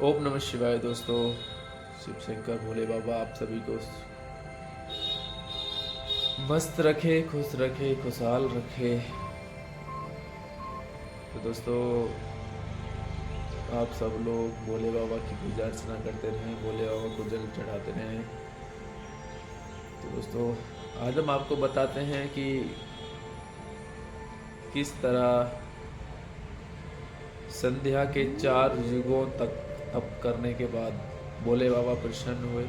ओम नमः शिवाय दोस्तों। शिव शंकर भोले बाबा आप सभी को मस्त रखे, खुश रखे, खुशहाल रखे। तो दोस्तों आप सब लोग भोले बाबा की पूजा अर्चना करते रहें, भोले बाबा को जल चढ़ाते रहें। तो दोस्तों आज हम आपको बताते हैं कि किस तरह संध्या के 4 युगों तक तप करने के बाद भोले बाबा प्रसन्न हुए।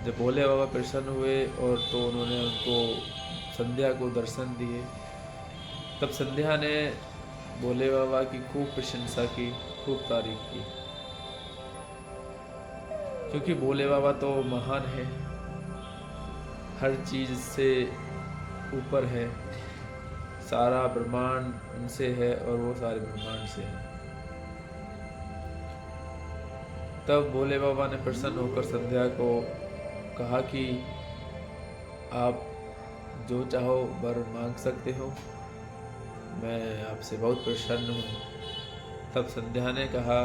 जब भोले बाबा प्रसन्न हुए और तो उन्होंने उनको संध्या को दर्शन दिए, तब संध्या ने भोले बाबा की खूब प्रशंसा की, खूब तारीफ की, क्योंकि भोले बाबा तो महान है, हर चीज़ से ऊपर है, सारा ब्रह्मांड उनसे है और वो सारे ब्रह्मांड से है। तब भोले बाबा ने प्रसन्न होकर संध्या को कहा कि आप जो चाहो वर मांग सकते हो, मैं आपसे बहुत प्रसन्न हूँ। तब संध्या ने कहा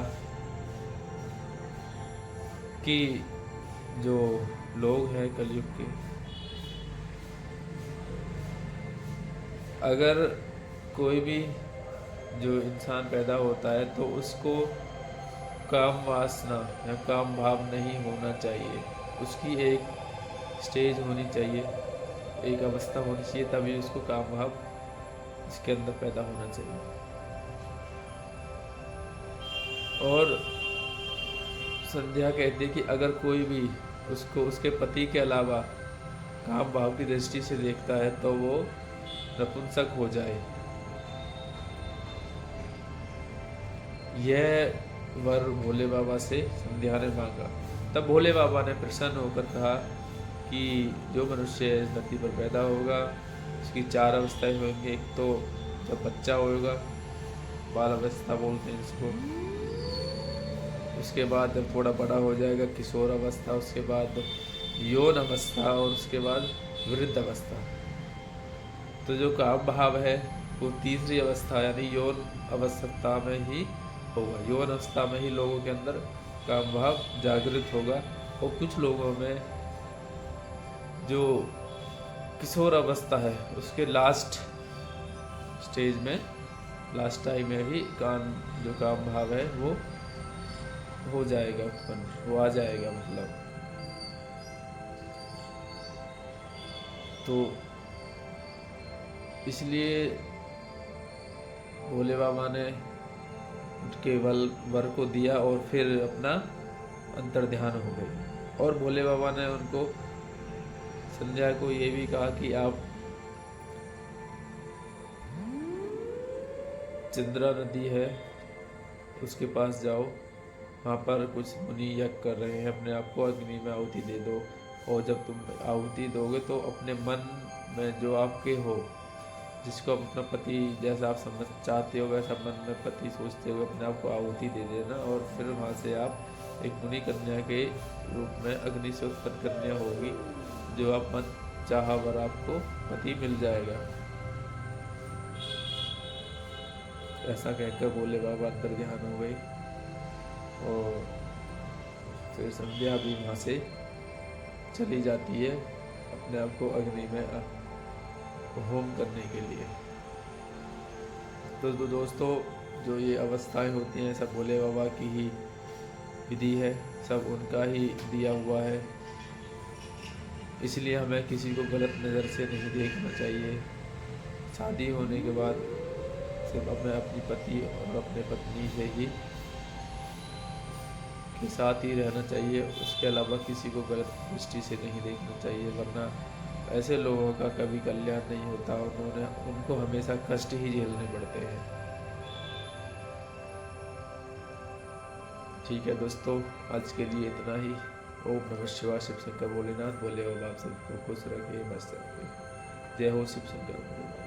कि जो लोग हैं कलयुग के, अगर कोई भी जो इंसान पैदा होता है तो उसको काम वासना या काम भाव नहीं होना चाहिए। उसकी एक स्टेज होनी चाहिए, एक अवस्था होनी चाहिए, तभी उसको काम भाव इसके अंदर पैदा होना चाहिए। और संध्या कहती है कि अगर कोई भी उसको उसके पति के अलावा काम भाव की दृष्टि से देखता है तो वो नपुंसक हो जाए। यह वर भोले बाबा से संध्या ने मांगा। तब भोले बाबा ने प्रसन्न होकर कहा कि जो मनुष्य इस धरती पर पैदा होगा उसकी 4 अवस्थाएं होंगी। एक तो जब बच्चा होगा, बाल अवस्था बोलते हैं इसको, उसके बाद जब थोड़ा बड़ा हो जाएगा किशोर अवस्था, उसके बाद यौन अवस्था और उसके बाद वृद्ध अवस्था। तो जो काम भाव है वो तीसरी अवस्था यानी यौन अवस्था में ही होगा। यौन अवस्था में ही लोगों के अंदर काम भाव जागृत होगा। और कुछ लोगों में जो किशोर अवस्था है उसके लास्ट स्टेज में, लास्ट टाइम में भी जो काम भाव है वो हो जाएगा उत्पन्न, वो आ जाएगा मतलब। तो इसलिए भोले बाबा ने केवल वर को दिया और फिर अपना अंतर ध्यान हो गई। और भोले बाबा ने उनको संध्या को ये भी कहा कि आप चंद्रा नदी है उसके पास जाओ, वहाँ पर कुछ मुनि यज्ञ कर रहे हैं, अपने आप को अग्नि में आहुति दे दो। और जब तुम आहुति दोगे तो अपने मन में जो आपके हो, जिसको अपना पति जैसा आप समझ चाहते हो वैसा मन में पति सोचते हुए अपने आप को आहुति दे देना। और फिर वहाँ से आप एक मुनि कन्या के रूप में अग्नि से उत्पन्न कन्या होगी, जो आप मन चाहा वर आपको पति मिल जाएगा। ऐसा कहकर भोले बाबा अंतर ध्यान हो गए और फिर संध्या भी वहाँ से चली जाती है अपने आप को अग्नि में होम करने के लिए। तो दोस्तों जो ये अवस्थाएं होती हैं सब भोले बाबा की ही विधि है, सब उनका ही दिया हुआ है। इसलिए हमें किसी को गलत नज़र से नहीं देखना चाहिए। शादी होने के बाद सिर्फ अपने पति और अपने पत्नी से ही के साथ ही रहना चाहिए, उसके अलावा किसी को गलत दृष्टि से नहीं देखना चाहिए, वरना ऐसे लोगों का कभी कल्याण नहीं होता। उनको हमेशा कष्ट ही झेलने पड़ते हैं। ठीक है दोस्तों, आज के लिए इतना ही। ओम नमः शिवाय। शिव शंकर भोलेनाथ, भोले बाबा आप सबको खुश रखे, मस्त रखे। जय हो शिव शंकर भोलेनाथ।